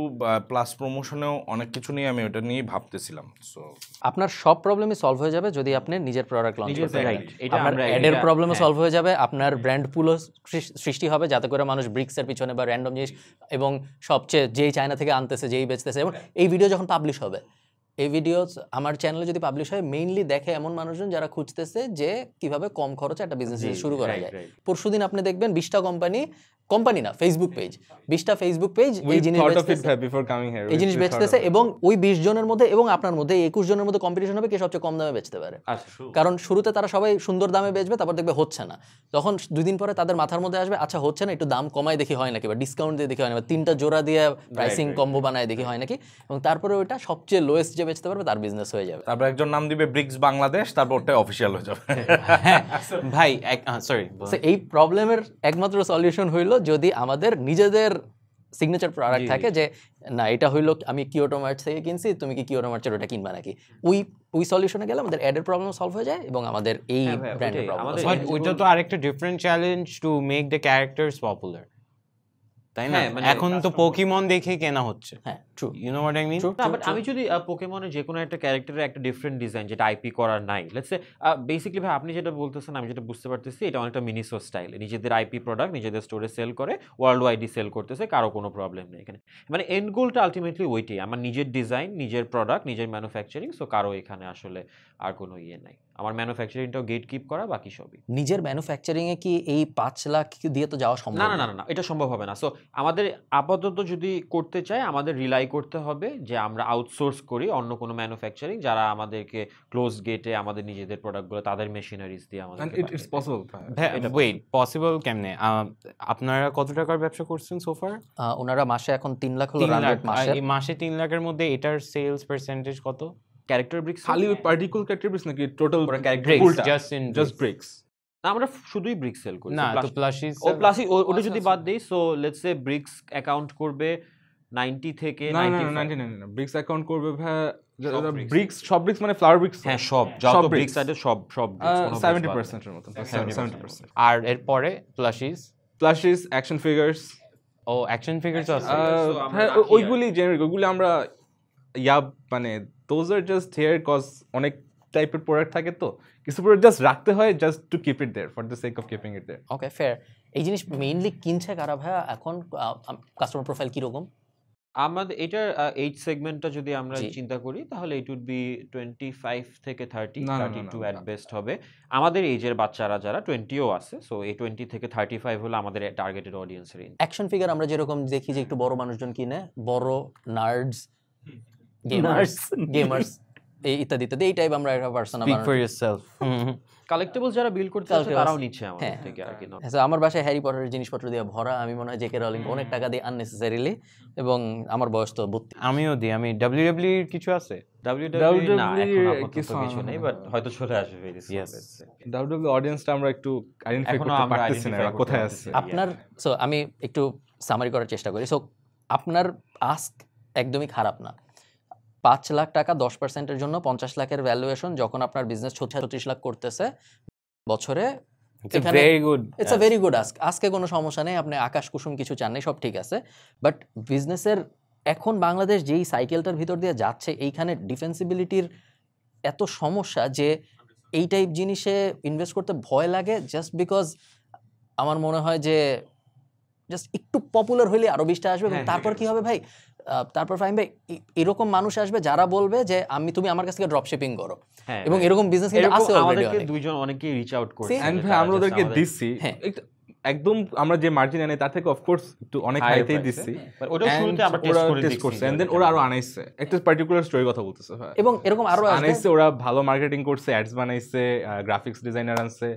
প্লাস প্রমোশনেও অনেক কিছু নিয়ে আমি ওটা নিয়ে ভাবতেছিলাম। সো আপনার সব প্রবলেমই সলভ হয়ে যাবে যদি আপনি নিজের প্রোডাক্ট লঞ্চ করতে পারেন। এটা আপনার আমরা অ্যাডের প্রবলেমও সলভ হয়ে যাবে, আপনার ব্র্যান্ড পুলও সৃষ্টি হবে, যাতে করে মানুষ ব্রিক্সের পিছনে বা র্যান্ডম জিনিস, এবং সবচেয়ে যেই চায়না থেকে আনতেছে, যেই বেচতেছে, এবং এই ভিডিও যখন পাবলিশ হবে, এই ভিডিও আমার চ্যানেলে যদি পাবলিশ হয়, মেইনলি দেখে এমন মানুষজন যারা খুঁজতেছে যে কিভাবে কম খরচে একটা বিজনেস শুরু করা যায়। পরশুদিন আপনি দেখবেন 20টা কোম্পানি না, ফেসবুক পেজ, 20টা ফেসবুক পেজ এই জিনিস বেচতেছে, এবং ওই 20 জনের মধ্যে এবং আপনার মধ্যে 21 জনের মধ্যে কম্পিটিশন হবে কে সবচেয়ে কম দামে বেচতে পারে। কারণ শুরুতে তারা সবাই সুন্দর দামে বেচবে, তারপর দেখবে হচ্ছে না, তখন 2 দিন পরে তাদের মাথার মধ্যে আসবে আচ্ছা হচ্ছে না, একটু দাম কমায় দেখি হয় নাকি, বা ডিসকাউন্ট দিয়ে দেখি হয় না, বা 3টা জোড়া দিয়ে প্রাইসিং কম্বো বানায় দেখি হয় নাকি, এবং তারপরে ওইটা সবচেয়ে লোয়েস্ট যে বেচতে পারবে তার বিজনেস হয়ে যাবে। তারপর একজন নাম দিবে ব্রিক্স বাংলাদেশ, তারপর ওটা অফিসিয়াল হয়ে যাবে। ভাই সরি, এই প্রবলেমের একমাত্র সলিউশন হইলো যদি আমাদের নিজেদের সিগনেচার প্রোডাক্ট থাকে, যে না এটা হইলো আমি কিয়োটো মার্ট থেকে কিনছি, তুমি কি কিয়োটো মার্টের ওটা কিনবা নাকি, ওই সলিউশনে গেলে আমাদের অ্যাডের প্রবলেম সলভ হয়ে যায় এবং আমাদের এই ব্র্যান্ডের প্রবলেম। বাট ওইটা তো আরেকটা different challenge to make the characters popular, তাই না? এখন তো পোকেমন দেখে কেনা হচ্ছে। হ্যাঁ true, you know what I mean. But আমি যদি পোকেমনের যে কোনো একটা ক্যারেক্টারের একটা ডিফারেন্ট ডিজাইন যেটা আইপি করার নাই, লেটস সে বেসিক্যালি ভাই আপনি যেটা বলতেছেন আমি যেটা বুঝতে পারতেছি, এটা অনেকটা মিনিসো স্টাইল, নিজেদের আইপি প্রোডাক্ট নিজেদের স্টোরে সেল করে, ওয়ার্ল্ড ওয়াইডই সেল করতেছে, কারো কোনো প্রবলেম নেই এখানে। মানে এন্ড গোলটা আলটিমেটলি ওইটাই, আমার নিজের ডিজাইন, নিজের প্রোডাক্ট, নিজের ম্যানুফ্যাকচারিং, সো কারো এখানে আসলে আর কোনো ইয়ে নাই, আমার ম্যানুফ্যাকচারিংটাও গেট কিপ করা, বাকি সবই। নিজের ম্যানুফ্যাকচারিং এ কি এই 5 লাখ দিয়ে তো যাওয়া সম্ভব না, এটা সম্ভব হবে না। সো আমাদের আপাতত যদি করতে চাই, আমাদের রিলাই করতে হবে যে আমরা আউটসোর্স করি অন্য কোনো ম্যানুফ্যাকচারিং, যারা আমাদেরকে ক্লোজ গেটে আমাদের নিজেদের প্রোডাক্টগুলো তাদের মেশিনারিজ দিয়ে আমাদের। It's possible. ওয়েট, পসিবল কেমনে? আপনারা কত টাকার ব্যবসা করছেন সোফার? ওনারা মাসে এখন 3 লাখ হলো রান রেট, মাসে 3 লাখের মধ্যে এটার সেলস পার্সেন্টেজ কত? ক্যারেক্টার ব্রিক্স খালি পার্টিকুলার ক্যারেক্টার ব্রিক্স নাকি টোটাল জাস্ট ব্রিক্স? না, আমরা শুধুই ব্রিক্স সেল করি। না তো প্লাশিস, ওটা যদি বাদ দেই, so let's say bricks account করবে 90 থেকে 95। না ব্রিক্স অ্যাকাউন্ট করবে ভাই, ব্রিক্স সব ব্রিক্স মানে ফ্লাওয়ার ব্রিক্স, হ্যাঁ সব যত ব্রিক্স আছে সব 70% এর মত, 70%। আর এরপরে প্লাশিস অ্যাকশন ফিগারস। ও অ্যাকশন ফিগারস আছে, হ্যাঁ ওইগুলি জেনারিক, ওইগুলি আমরা মানে those are just here cause অনেক টাইপের প্রোডাক্ট থাকে, তো কিছু প্রোডাক্ট জাস্ট রাখতে হয় just to keep it there for the sake of keeping it there. Okay fair. এই জিনিস মেইনলি কিনছে কারা ভাই এখন? কাস্টমার প্রোফাইল কি রকম? আমাদের এটার এইজ সেগমেন্টটা যদি আমরা চিন্তা করি, তাহলে ইট উড বি 25 থেকে 32 অ্যাট বেস্ট হবে। আমাদের এজের বাচ্চারা যারা 20ও আছে, সো এই 20 থেকে 35 হলো আমাদের targeted audience range. Action figure আমরা যেরকম দেখি যে একটু বড় মানুষজন কিনে, বড় নার্ডস, গেমার্স ইত্যাদি ইত্যাদি, এই টাইপ আমরা একটা পার্সোনা বানাই। For yourself. কালেক্টেবলস যারা বিল্ড করতে আছে তারাও নিচ্ছে আমাদের থেকে আর কি। আমার বাসায় হ্যারি পটারের জিনিসপত্র দিয়ে ভরা, আমি মনে হয় জেকে রাউলিং অনেক টাকা দিয়ে আননেসেসারিলি, এবং আমার বয়স তো 32। আমিও দিই। আমি WWE এর কিছু আছে? WWE না এখন আপাতত কিছু নেই, বাট হয়তো চলে আসবে ভেরি সুন। WWE অডিয়েন্সটা আমরা একটু আইডেন্টিফাই করতে পারতেছি না কোথায় আছে আপনার। সো আমি একটু সামারি করার চেষ্টা করি। সো আপনার আস্ক একদমই খারাপ না। 5 লাখ টাকা 10%-এর জন্য 50 লাখের ভ্যালুয়েশন, যখন আপনার বিজনেস 36 লাখ করতেছে বছরে, it's a very good ask. আজকে কোনো সমস্যা নেই, আপনি আকাশ কুসুম কিছু চান নাই, সব ঠিক আছে। বাট বিজনেসের এখন বাংলাদেশ যেই সাইকেলটার ভিতর দিয়ে যাচ্ছে, এইখানে ডিফেন্সিবিলিটির এত সমস্যা যে এই টাইপ জিনিসে ইনভেস্ট করতে ভয় লাগে, জাস্ট বিকজ আমার মনে হয় যে জাস্ট একটু পপুলার হইলে আরো 20টা আসবে, এবং তারপর কি হবে ভাই, তারপর ফাহিম ভাই এরকম মানুষ আসবে যারা বলবে যে তুমি আমার কাছ থেকে ড্রপ শিপিং করো, হ্যাঁ, এবং এরকম বিজনেস কিন্তু আছে অলরেডি আমাদেরকে অনেক। দুইজন অনেকেই রিচ আউট করছে এন্ড যে ভাই তারা আমরা just ওদেরকে আমাদের- দিচ্ছি হ্যাঁ। একদম আমরা যে মার্জিন আনি তার থেকে অফকোর্স একটু অনেক Higher হাইতেই price, দিচ্ছি but ওটাও And শুরুতে আমরা ওরা test করে test দেখছি করছে যে and then ওটা ওরা আরো কেমন। আনাইছে একটা পার্টিকুলার স্টোরি কথা বলতেছে ভাই এবং এরকম আরো আসবে। আনাইছে ওরা ভালো মার্কেটিং করছে, অ্যাডস বানাইছে, গ্রাফিক্স ডিজাইনার আনছে,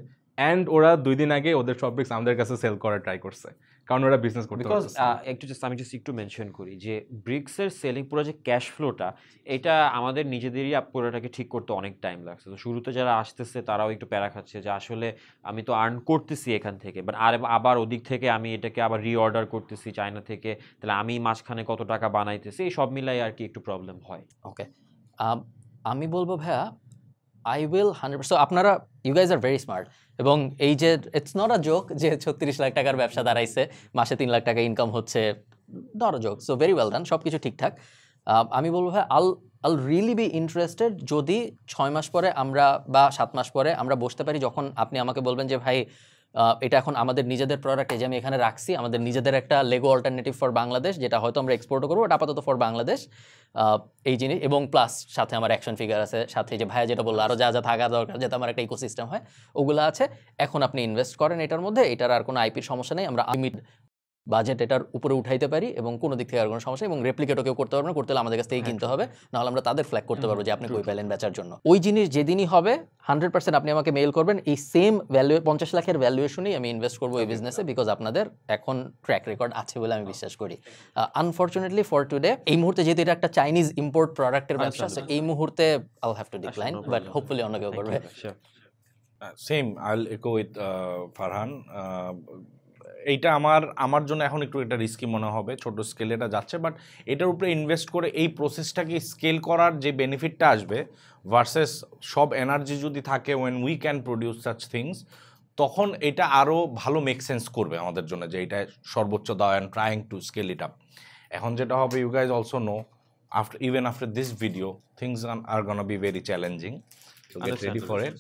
এন্ড ওরা 2 দিন আগে ওদের সব ব্রিক্স আমাদের কাছে সেল করার ট্রাই করছে, কারণ ওরা বিজনেস করতে বিকজ পারতেছে। আমি জাস্ট একটু মেনশন করি যে ব্রিক্সের সেলিং পুরো যে ক্যাশ ফ্লোটা, এটা আমাদের নিজেদেরই পুরোটাকে ঠিক করতে অনেক টাইম লাগছে। তো শুরুতে যারা আসতেছে তারাও একটু প্যারা খাচ্ছে যে আসলে আমি তো আর্ন করতেছি এখান থেকে, বাট আবার ওদিক থেকে আমি এটাকে আবার রিঅর্ডার করতেছি চায়না থেকে, তাহলে আমি মাঝখানে কত টাকা বানাইতেছি, এই সব মিলাই আর কি একটু প্রবলেম হয়। ওকে, আমি বলবো ভাইয়া আই উইল 100%। আপনারা you guys are very smart, এবং এই যে ইটস নট আ জোক যে 36 লাখ টাকার ব্যবসা দাঁড়াইছে, মাসে 3 লাখ টাকা ইনকাম হচ্ছে, not a joke. So very well done, সব কিছু ঠিকঠাক। আমি বলবো ভাই আল রিয়েলি বি ইন্টারেস্টেড যদি 6 মাস পরে আমরা বা 7 মাস পরে আমরা বসতে পারি, যখন আপনি আমাকে বলবেন যে ভাই এটা এখন আমাদের নিজেদের প্রোডাক্ট, এই যে আমি এখানে রাখছি, আমাদের নিজেদের একটা লেগো অল্টারনেটিভ ফর বাংলাদেশ, যেটা হয়তো আমরা এক্সপোর্টও করবো, এটা আপাতত ফর বাংলাদেশ, এই জিনিস, এবং প্লাস সাথে আমার অ্যাকশন ফিগার আছে, সাথে যে ভাইয়া যেটা বললো আরও যা যা থাকা দরকার যাতে আমার একটা ইকোসিস্টেম হয়, ওগুলো আছে। এখন আপনি ইনভেস্ট করেন এটার মধ্যে, এটার আর কোনো আইপির সমস্যা নেই, আমরা লিমিট বাজেট এটার উপরে উঠাইতে পারি, এবং কোনো দিক থেকে আর কোনো সমস্যা, এবং রেপ্লিকেটও কেউ করতে পারবে না, করতে হলে আমাদের কাছ থেকে কিনতে হবে, নাহলে আমরা তাদের ফ্ল্যাগ করতে পারবো যে আপনি কই পেলেন বেচার জন্য। ওই জিনিস যেদিনই হবে 100% আপনি আমাকে মেইল করবেন, এই সেম ভ্যালু 50 লাখের ভ্যালুয়েশনেই আমি ইনভেস্ট করবো এই বিজনেসে, বিকজ আপনাদের এখন ট্র্যাক রেকর্ড আছে বলে আমি বিশ্বাস করি। আনফর্চুনেটলি ফর টুডে, এই মুহূর্তে যেহেতু এটা একটা চাইনিজ ইম্পোর্ট প্রোডাক্টের ব্যবসা আছে, এই মুহূর্তে I have to decline, but hopefully অন্য কেউ করবে। সেম আইল ইকো উইথ ফারহান। এইটা আমার জন্য এখন একটু এটা রিস্কি মনে হবে, ছোট স্কেলে এটা যাচ্ছে, বাট এটার উপরে ইনভেস্ট করে এই প্রসেসটাকে স্কেল করার যে বেনিফিটটা আসবে ভার্সেস সব এনার্জি যদি থাকে when we can produce such things, তখন এটা আরও ভালো মেক সেন্স করবে আমাদের জন্য যে এটা সর্বোচ্চ দেওয়া and trying to scale it up. এখন যেটা হবে, you guys also know after this video things are gonna be very challenging, so get ready for it.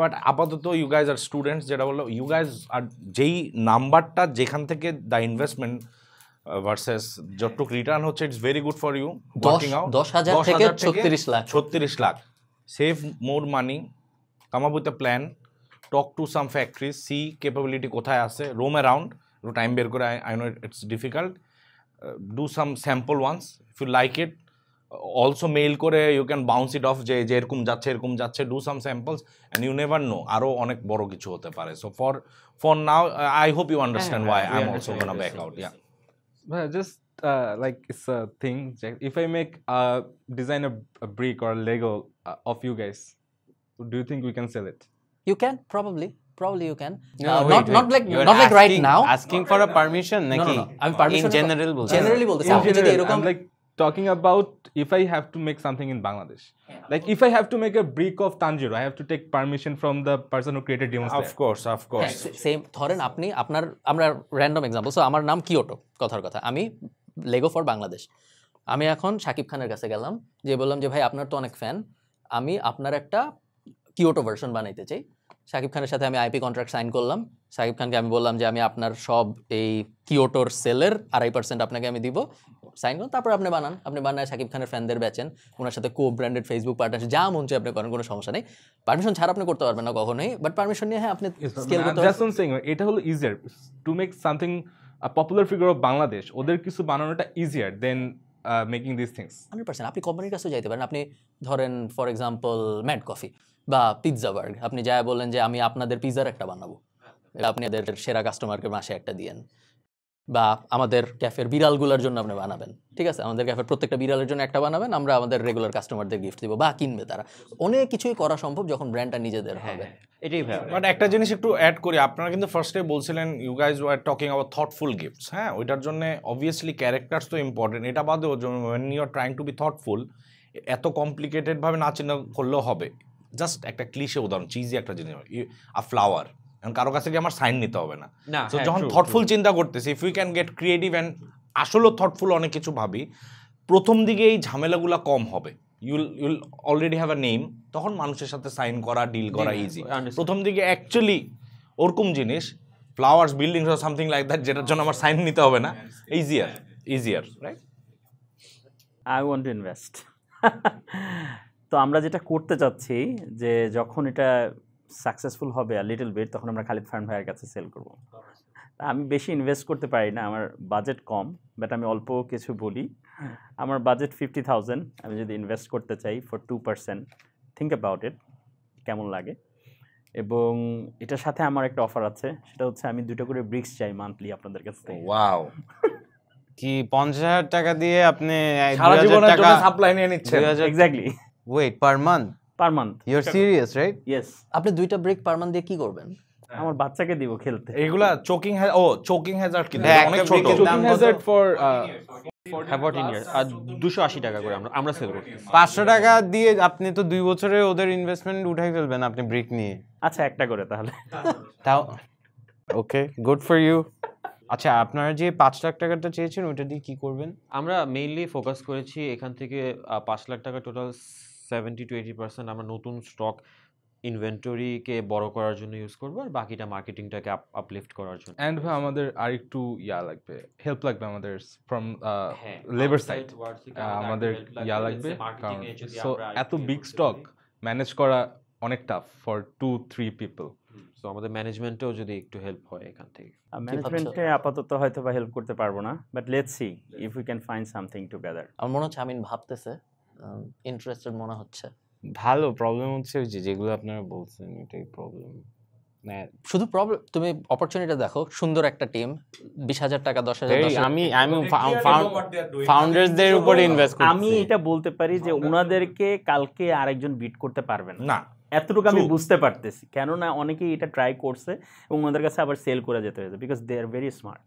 But আপাতত ইউ গাইজ আর স্টুডেন্টস, যেটা বললো ইউ গাইজ আর যেই নাম্বারটা যেখান থেকে দ্য ইনভেস্টমেন্ট ভার্সেস যতটুকু রিটার্ন হচ্ছে, it's very good for you. 10,000 থেকে 36 lakh, 36 lakh, save more money, come up with a plan, talk to some factories, see capability কোথায় আছে, রোম অ্যারাউন্ড, একটু টাইম বের করে, I know it's difficult, do some sample ones, if you like it also mail করে you can bounce it off যে এরকম যাচ্ছে, do some samples and you never know, আরও অনেক বড় কিছু হতে পারে। So for now I hope you understand why I am also gonna back out. Yeah, Just like it's a thing. If I make design a brick or a Lego of you guys, do you think we can sell it? you can probably you can, not like right now, asking for a permission নাকি? আমি permission In general বলছি। Generally বলতেছি, In আপনি যদি general, এরকম I'm like talking about if I have to make something in Bangladesh. Like if I have to make a brick of Tanjiro, I have to take permission from the person who created Demon Slayer. of course. Same ধরেন আপনি আমরা random example, so আমার নাম Kyoto, কথার কথা, আমি Lego for Bangladesh, আমি এখন শাকিব খানের কাছে গেলাম, যে বললাম যে ভাই আপনার তো অনেক ফ্যান, আমি আপনার একটা কিয়োটো ভার্সন বানাইতে চাই। শাকিব খানের সাথে আমি আইপি কন্ট্রাক্ট সাইন করলাম, শাকিব খানকে আমি বললাম যে আমি আপনার সব এই কিয়োটোর সেলের 2.5% আপনাকে আমি দিব, সাইন করুন, তারপর আপনি বানায় শাকিব খানের ফ্যানদের বেচেন, ওনার সাথে কো ব্র্যান্ডেড ফেসবুক পার্টনারশিপ, যা মন চায় আপনি করেন, কোনো সমস্যা নেই। পারমিশন ছাড়া আপনি করতে পারবেন না কখনোই, বাট পারমিশন নিয়ে হ্যাঁ আপনি স্কেল করতে That's what I'm saying. এটা হলো easier to make something a popular figure of Bangladesh. ওদের কিছু বানানোটা easier than making these things. 100%। আপনি কোম্পানির কাছেও যাইতে পারেন, আপনি ধরেন ফর এক্সাম্পল ম্যাড কফি বা পিৎজা বার্গ, আপনি যা বললেন যে আমি আপনাদের পিৎজার একটা বানাবো, আপনি এদের সেরা কাস্টমারকে মাসে একটা দিয়েন, বা আমাদের ক্যাফের বিড়ালগুলোর জন্য আপনি বানাবেন, ঠিক আছে, আমাদের ক্যাফের প্রত্যেকটা বিড়ালের জন্য একটা বানাবেন, আমরা আমাদের রেগুলার কাস্টমারদের গিফট দিব, বা কিনবে তারা, অনেক কিছুই করা সম্ভব যখন ব্র্যান্ডটা নিজেদের হবে। এটাই ভাই। বাট একটা জিনিস একটু অ্যাড করি, আপনারা কিন্তু ফার্স্টে বলছিলেন you guys were talking about thoughtful gifts, হ্যাঁ, ওইটার জন্য অবভিয়াসলি ক্যারেক্টার্স তো ইম্পর্টেন্ট, এটা বাদেও when you are trying to be thoughtful, এত কমপ্লিকেটেডভাবে না চিন্তা করলেও হবে। জাস্ট একটা ক্লিশে উদাহরণ, চিজি একটা জিনিস, আ ফ্লাওয়ার, এখন কারো কাছে গিয়ে আমার সাইন নিতে হবে না। তো যখন থটফুল চিন্তা করতেছি, if you can get creative and আসলেও থটফুল অনেক কিছু ভাবি, প্রথম দিকে এই ঝামেলাগুলো কম হবে, you'll already have a name, তখন মানুষের সাথে সাইন করা, ডিল করা ইজি। প্রথম দিকে অ্যাকচুয়ালি ওরকম জিনিস, flowers, buildings or something like that, যেটার জন্য আমার সাইন নিতে হবে না, easier right. I want to invest. তো আমরা যেটা করতে চাচ্ছি যে যখন এটা সাকসেসফুল হবে লিটল বিট, তখন আমরা খালিদ ফার্ম ভাইয়ের কাছে সেল করব। আমি বেশি ইনভেস্ট করতে পারি না, আমার বাজেট কম, বাট আমি অল্প কিছু বলি। আমার বাজেট 50,000, আমি যদি ইনভেস্ট করতে চাই ফর 2%, থিঙ্ক অ্যাবাউট ইট কেমন লাগে। এবং এটার সাথে আমার একটা অফার আছে, সেটা হচ্ছে আমি 2টা করে ব্রিক্স চাই মান্থলি আপনাদের কাছ থেকে। ওয়াও, কি 50,000 টাকা দিয়ে আপনি সারা 2,000 জীবনের টাকা জন্য সাপ্লাই নিয়ে নিচ্ছেন? 2,000 exactly, wait per month? Per month. You are serious, right? Yes, আপনি 2টা ব্রেক পার মান্থ দিয়ে কি করবেন? আমার বাচ্চাকে দিব খেলতে। এগুলা চোকিং হ্যাজার্ড কিন্তু হ্যাঁ, অনেক একটা ছোট। brick-এর দাম কত? hazard for 14 ইয়ার্স আর 280 টাকা করে আমরা সেল করছি। 500 টাকা দিয়ে আপনি তো 2 বছরে ওদের ইনভেস্টমেন্ট উঠাই ফেলবেন আপনি ব্রিক নিয়ে। আচ্ছা, একটা করে তাহলে। তাও ওকে, গুড ফর ইউ। আচ্ছা, আপনারা যে 5 লাখ টাকাটা চেয়েছেন ওটা দিয়ে কি করবেন? আমরা মেইনলি ফোকাস করেছি এখান থেকে 5 লাখ টাকা টোটাল 70 to 80% আমরা নতুন স্টক ইনভেন্টরিকে বড় করার জন্য ইউজ করবো, আর বাকিটা মার্কেটিংটাকে আপলিফট করার জন্য। and আমাদের আরেকটু লাগবে, হেল্প লাগবে আমাদের ফ্রম হ্যাঁ, লেবার outside সাইড। world থেকে আমাদের help লাগবে, লাগবে, let's say marketing এ যদি সো আমরা এত একটু বিগ করতে স্টক পারি। ম্যানেজ করা অনেক টাফ ফর 2-3 পিপল। সো আমাদের ম্যানেজমেন্টেও যদি একটু হেল্প হয় এখান থেকে। ম্যানেজমেন্টে আপাতত হয়তো বা হেল্প করতে পারবো না, but let's see if we can find something together. আমার মনে হচ্ছে আমিন ভাবতেছে, ইন্টারেস্টেড মনে হচ্ছে। ভালো, প্রবলেম হচ্ছে ওই যেগুলো আপনারা বলছেন এটাই প্রবলেম। শুধু প্রবলেম, তুমি অপরচুনিটি দেখো, সুন্দর একটা টিম, 20,000 টাকা 10,000 আমি ফাউন্ডার্সদের উপরে ইনভেস্ট করছি। আমি এটা বলতে পারি যে ওনাদেরকে কালকে আরেকজন বিট করতে পারবে না, না, এতটুকু আমি বুঝতে পারতেছি। কেননা অনেকেই এটা ট্রাই করছে এবং ওনাদের কাছে আবার সেল করে যেতে হয়েছে, because they are very smart,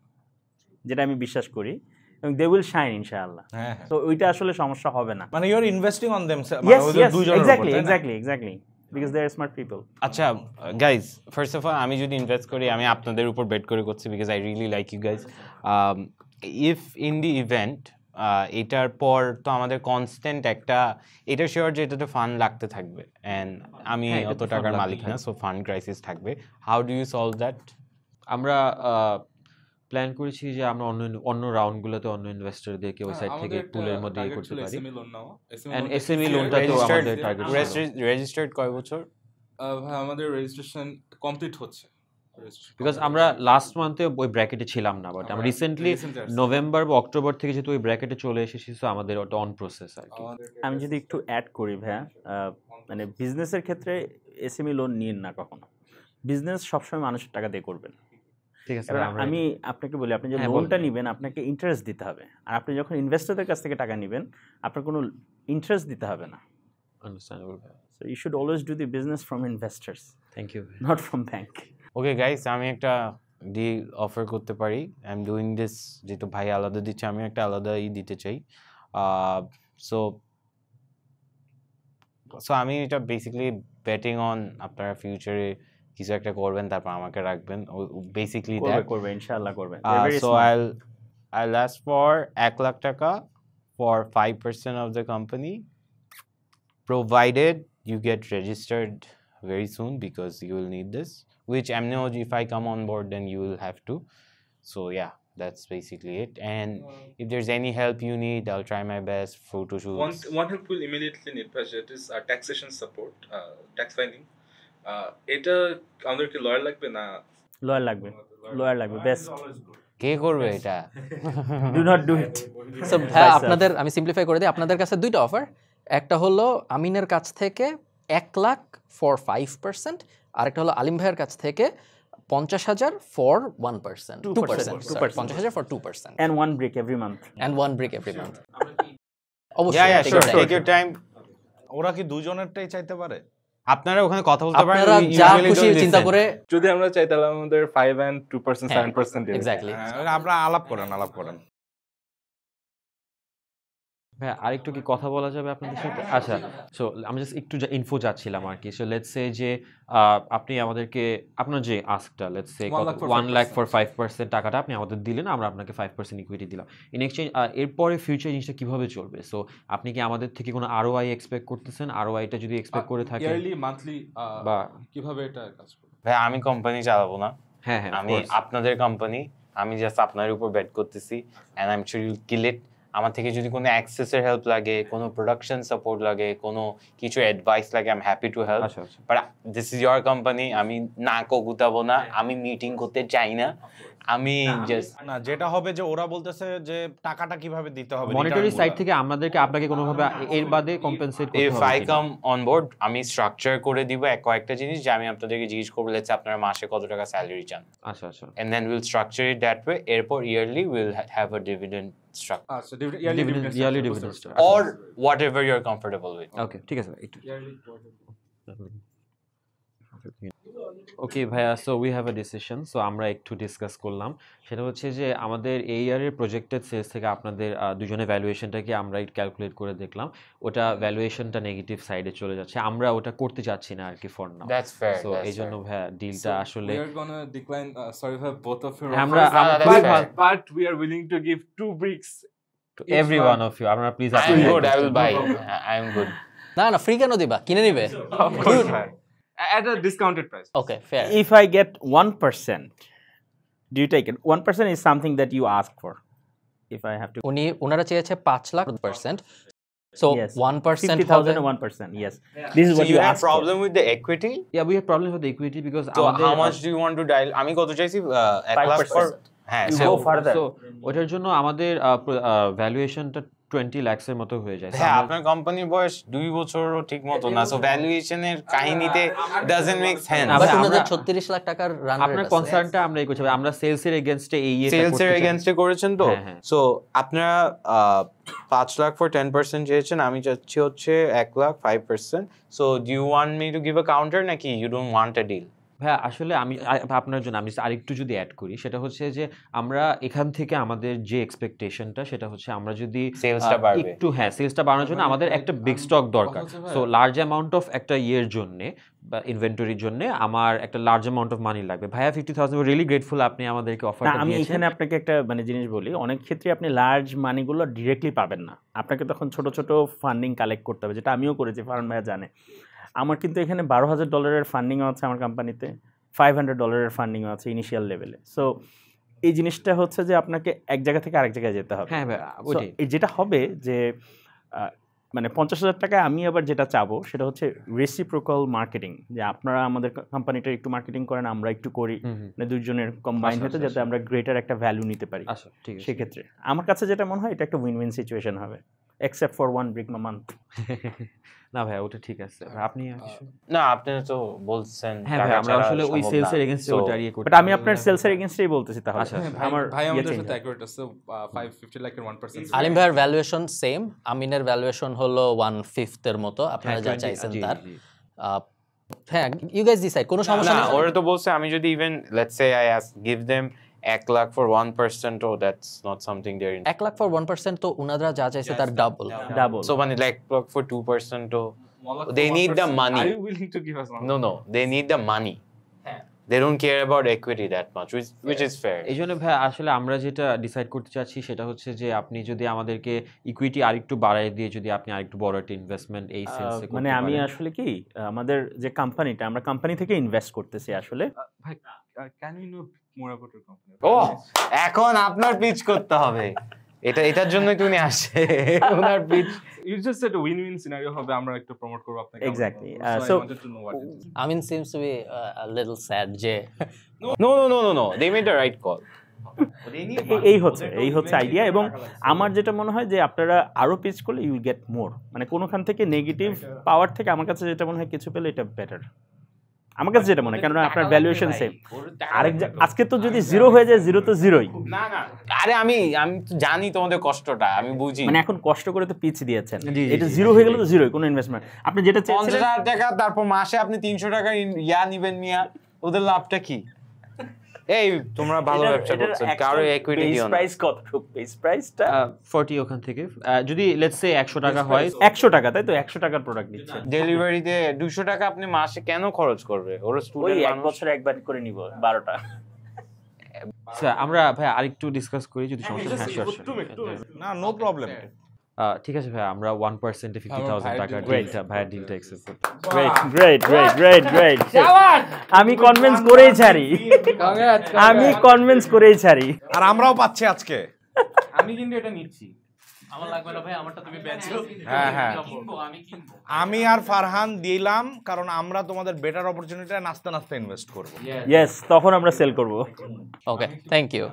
যেটা আমি বিশ্বাস করি, এবং দে উইল শাইন ইনশাআল্লাহ। হ্যাঁ, তো ওইটা আসলে সমস্যা হবে না। মানে you are investing on them, Yes, yes, exactly, because they are smart people. আচ্ছা গাইজ, ফার্স্ট অফ অল আমি যদি ইনভেস্ট করি আমি আপনাদের উপর বেট করে করছি, because I really like you guys. If in the event এটার পর তো আমাদের কনস্ট্যান্ট একটা এটা শিওর যে এটাতে ফান্ড লাগতে থাকবে, অ্যান্ড আমি অত টাকার মালিক না, সো ফান্ড ক্রাইসিস থাকবে। How do you solve that? আমরা প্ল্যান করেছি যে আমরা অন্য রাউন্ডগুলোতে অন্য ইনভেস্টরদেরকে ওই সাইড থেকে পুলের মধ্যে ইয়ে করতে পারি। এন্ড এসএমই লোনটা তো আমাদের টার্গেট ছিল। রেজিস্টার্ড কয় বছর? ভাই আমাদের রেজিস্ট্রেশন কমপ্লিট হচ্ছে, বিকজ আমরা লাস্ট মান্থে ওই ব্র্যাকেটে ছিলাম না, বাট আমরা রিসেন্টলি নভেম্বর বা অক্টোবর থেকে যেহেতু ওই ব্র্যাকেটে চলে এসেছি, তো আমাদের ওটা অন প্রসেস আর কি। আমি যদি একটু অ্যাড করি ভাইয়া, মানে বিজনেসের ক্ষেত্রে এসএমই লোন নিন না কখনো। বিজনেস সবসময় মানুষের টাকা দিয়ে করবেন। ঠিক আছে, এবার আমি আপনাকে বলি, আপনি যে লোনটা নেবেন আপনাকে ইন্টারেস্ট দিতে হবে, আর আপনি যখন ইনভেস্টরদের কাছ থেকে টাকা নেবেন আপনার কোনো ইন্টারেস্ট দিতে হবে না। Understandable. So you should always do the business from investors, thank you. Not from bank. Okay guys, আমি একটা ডিল অফার করতে পারি। আই এম ডুইং দিস, যেহেতু ভাই আলাদা দিচ্ছে আমি একটা আলাদাই দিতে চাই। সো আমি এটা বেসিক্যালি বেটিং অন আপনারা ফিউচারে কিছু একটা করবেন, তারপর আমাকে রাখবেন, বেসিক্যালি দ্যাট। করবে ইনশাআল্লাহ করবে। So I'll ask for 1 lakh টাকা for 5% of the company, provided you get registered very soon, because you will need this, which I know if I come on board then you will have to. So yeah, that's basically it. And if there's any help you need, I'll try my best. Photo shoots. One help we'll immediately need, budget is taxation support, tax filing. এটা আমাদের কি lawyer লাগবে না? Lawyer লাগবে best. কে করবে এটা? Do not do it. So আপনাদের আমি সিম্পলিফাই করে দিই, আপনাদের কাছে 2টা অফার। একটা হলো আমিনের কাছ থেকে 1 লাখ ফর 5%, আরেকটা হলো আলিম ভাইয়ের কাছ থেকে 50,000 for 1%, 2%, 50,000 for 2%, and one brick every month. and 1 brick every month. Yeah, অবশ্যই sure. Take your time. ওরা কি দুজনেরটাই চাইতে পারে? আপনারা ওখানে কথা বলতে পারেন। আপনারা We যা usually খুশি don't চিন্তা listen. করে। যদি আমরা চাই তাহলে আমাদের 5 and 2%, 7% দিয়ে দিতে। এক্স্যাক্টলি। আপনারা আলাপ করেন। হ্যাঁ, আরেকটু কি কথা বলা যাবে আপনাদের সাথে? আচ্ছা, সো আমি জাস্ট একটু ইনফো চাচ্ছিলাম আর কি। সো লেটস সে যে আপনি আমাদেরকে আপনার যে আস্কটা, লেটস সে 1 লাখ ফর 5% টাকাটা আপনি আমাদের দিলেন, আমরা আপনাকে 5% ইকুইটি দিলাম। ইন এক্সচেঞ্জ এরপরে ফিউচার জিনিসটা কিভাবে চলবে? সো আপনি কি আমাদের থেকে কোনো আরওআই এক্সপেক্ট করতেছেন? আরওআইটা যদি এক্সপেক্ট করে থাকেন, ইয়ারলি মান্থলি বা কিভাবে এটা কাজ করবে? ভাই আমি কোম্পানি চালাবো না, হ্যাঁ আমি আপনাদের কোম্পানি, আমি জাস্ট আপনার উপর বেট করতেছি, and I'm sure you'll kill it. আমার থেকে যদি কোনো অ্যাক্সেসের হেল্প লাগে, কোনো প্রোডাকশন সাপোর্ট লাগে, কোনো কিছু অ্যাডভাইস লাগে, I am happy to help. But this is your company, আমি না গুতাবো না, আমি মিটিং করতে চাই না, আমি জাস্ট না যেটা হবে যে ওরা বলতেছে যে টাকাটা কিভাবে দিতে হবে মনিটারি সাইড থেকে আমাদেরকে আপনাকে কোনোভাবে এর বাদে কম্পেনসেট করতে হবে। If I come on board আমি স্ট্রাকচার করে দিব কয়েকটা জিনিস যে আমি আপনাদেরকে জিজ্ঞেস করবো লেটস আপনারা মাসে কত টাকা স্যালারি চান, আচ্ছা আচ্ছা, and then we'll structure it that way, এরপর yearly we'll have a dividend structure So yearly dividend or whatever you're comfortable with. ওকে ঠিক আছে একটু ওকে ভাইয়া, so we have a decision. So আমরা একটু ডিসকাস করলাম, সেটা হচ্ছে যে আমাদের এই ইয়ারের প্রজেক্টেড সেলস থেকে আপনাদের দুজনের ভ্যালুয়েশনটাকে আমরা ক্যালকুলেট করে দেখলাম, ওটা ভ্যালুয়েশনটা নেগেটিভ সাইডে চলে যাচ্ছে, আমরা ওটা করতে যাচ্ছি না আর কি for now. That's fair. So এই জন্য ভাইয়া ডিলটা আসলে we are gonna decline sorry for both of your আমরা but we are willing to give 2 bricks to every one of you, আপনারা please I'm good, I will buy. I'm good. না না free কেন দিবা, কিনে নিবে of course at a discounted price. Okay fair. If I get 1%, do you take it? 1% is something that you ask for. If I have to, ওনারা চেয়েছে 5 lakh %, so yes, 1% 50,000 and 1%. Yes, this is So what you you have ask for. problem with the equity? yeah we have problem with the equity because So how much do you want to dial? আমি কত চাইছি 1 lakh for হ্যাঁ, You so go further. so ওটার জন্য আমাদের ভ্যালুয়েশনটা 20 লাখস এর মতো হয়ে যায়। হ্যাঁ আপনার কোম্পানির বয়স 2 বছরও ঠিক মতো না, সো ভ্যালুয়েশনের কাহিনীতে ডাজন্ট মেক সেন্স। না, বাট ভাই, ওনাদের আমরা- 36 লাখ টাকার রান আপনার কনসার্নটা আমরা এই করছি, আমরা সেলস এর এগেইনস্টে এই সেলস এর এগেইনস্টে করেছেন তো, হ্যাঁ, হ্যাঁ। সো আপনারা 5 লাখ ফর 10% চেয়েছেন, আমি চাচ্ছি হচ্ছে 1 lakh 5%। So do you want me to give a counter নাকি you don't want a deal? হ্যাঁ আসলে আমি আপনার জন্য আমি আরেকটু যদি অ্যাড করি, সেটা হচ্ছে যে আমরা এখান থেকে আমাদের যে এক্সপেকটেশনটা সেটা হচ্ছে আমরা যদি সেলসটা বাড়বে একটু সেলসটা বাড়ানোর জন্য আমাদের একটা বিগ স্টক দরকার। সো লার্জ অ্যামাউন্ট অফ একটা ইয়ের জন্য বা ইনভেন্টরির জন্য আমার একটা লার্জ অ্যামাউন্ট অফ মানি লাগবে। ভাইয়া 50,000 রিয়েলি গ্রেটফুল আপনি আমাদেরকে না, অফারটা আমি দিয়েছেন। এখানে আপনাকে একটা জিনিস বলি, অনেক ক্ষেত্রে আপনি লার্জ মানিগুলো ডিরেক্টলি পাবেন না, আপনাকে তখন ছোট ছোট ফান্ডিং কালেক্ট করতে হবে, যেটা আমিও করেছি, ফারহান ভাইয়া জানে। আমার কিন্তু এখানে $12,000 ফান্ডিংও আছে আমার কোম্পানিতে, $500 ফান্ডিংও আছে ইনিশিয়াল লেভেলে। সো এই জিনিসটা হচ্ছে যে আপনাকে এক জায়গা থেকে আরেক জায়গায় যেতে হবে। হ্যাঁ ভাইয়া So, ওইটাই। এই যেটা হবে যে 50,000 টাকায় আমি আবার যেটা চাবো সেটা হচ্ছে রেসিপ্রোকাল মার্কেটিং, যে আপনারা আমাদের কোম্পানিটা একটু মার্কেটিং করেন, আমরা একটু করি, মানে দুইজনের কম্বাইন আচ্ছা, হতে আচ্ছা, যাতে আমরা গ্রেটার একটা ভ্যালু নিতে পারি। আচ্ছা ঠিক আছে। সেক্ষেত্রে আমার কাছে যেটা মনে হয় এটা একটা উইন উইন সিচুয়েশন হবে, এক্সেপ্ট ফর 1 ব্রিক মান্থ। না ভাই ওটা ঠিক আছে। আপনি আর কিছু? না আপনি তো বলছেন হ্যাঁ ভাই আমরা আসলে ওই সেলস এর এগেইনস্টে ওটা ইয়ে করতে। বাট আমি আপনার সেলসের এগেইনস্টেই বলতেছি তাহলে। আচ্ছা, আচ্ছা। আমার ভাই ইয়ে আমাদের change সাথে হবে। অ্যাকুরেট আছে 550 লাখের 1%। আলিম ভাইয়ের ভ্যালুয়েশন সেম, আমিনের ভ্যালুয়েশন হলো 1/5 এর মতো, আপনারা যা 20 চাইছেন জি, তার। জি। হ্যাঁ ইউ গাইস ডিসাইড, কোনো সমস্যা না নেই। ওরা তো বলছে আমি যদি even let's say I give them 1 lakh for 1%, oh that's not something there in. 1 lakh for 1% তো উনারা যা চাইছে তার ডাবল। সো মানে like for 2%, oh they need the money. Are you willing to give us one? No, they need the money. They don't care about equity that much, which is fair. এই জন্য ভাই আসলে আমরা যেটা decide করতে চাচ্ছি সেটা হচ্ছে যে আপনি যদি আমাদেরকে ইকুইটি আরেকটু বাড়ায় দিয়ে যদি আপনি আরেকটু বড় একটা ইনভেস্টমেন্ট এই সেলসে করতে মানে আমি পারেন। আসলে কি আমাদের যে কোম্পানিটা, আমরা কোম্পানি থেকে ইনভেস্ট করতেছি আসলে। ভাই can we know more about your company? Oh, এখন আপনার পিচ করতে হবে, এটার জন্যই তুমি আসে ওনার pitch. You just said a win-win scenario হবে, আমরা একটু প্রমোট করব আপনাকে। Exactly. So I So wanted to know what it is. Amin seems to be a little sad যে No, they made the right call. এই হচ্ছে idea. এবং আমার যেটা মনে হয় যে আপনারা আরো পিচ করলে ইউ গেট মোর, মানে কোনোখান থেকে নেগেটিভ পাওয়ার থেকে আমার কাছে যেটা মনে হয় কিছু পেলে এটা বেটার, আমার কাছে যেটা মনে হয়, কেননা আপনার ভ্যালুয়েশন সেম। আজকে তো যদি জিরো হয়ে যায়, জিরো তো জিরোই। না আরে আমি তো জানি তোমাদের কষ্টটা, আমি বুঝি। মানে এখন কষ্ট করে তো পিচ দিয়েছেন, জি, এটা জিরো হয়ে গেলে তো জিরোই, কোনো ইনভেস্টমেন্ট আপনি যেটা চেয়েছিলেন 50,000 টাকা, তারপর মাসে আপনি 300 টাকা নিবেন মিয়া, ওদের লাভটা কি? এই তোমরা ভালো ব্যবসা করছো, কারো ইকুইটি দিও না। প্রাইস কত? বেস প্রাইসটা 40 ওখান থেকে যদি লেটস সে 100 টাকা হয়, 100 টাকা, তাই তো 100 টাকার প্রোডাক্ট দিচ্ছে। ডেলিভারিতে 200 টাকা আপনি মাসে কেন খরচ করবে? ওরা ওই স্টুডেন্ট এক মানুষ। বছরে একবার করে নিব 12টা। স্যার আমরা ভাই আরেকটু ডিসকাস করি যদি সমস্যা হয়। না নো প্রবলেম। ঠিক আছে ভাই আমরা 1% এ 50,000 টাকা ডিলটা ভাইয়া ডিলটা অ্যাকসেপ্ট করব। গ্রেট। আমি কনভিন্স করেই ছাড়ি। আর আমরাও পাচ্ছি আজকে। আমি কিন্তু এটা নিচ্ছি। হ্যাঁ হ্যাঁ আমি আর ফারহান দিলাম, কারণ আমরা তোমাদের বেটার অপরচুনিটি নাস্তা নাস্তা ইনভেস্ট করবো। ইয়েস, তখন আমরা সেল করব। ওকে, থ্যাংক ইউ।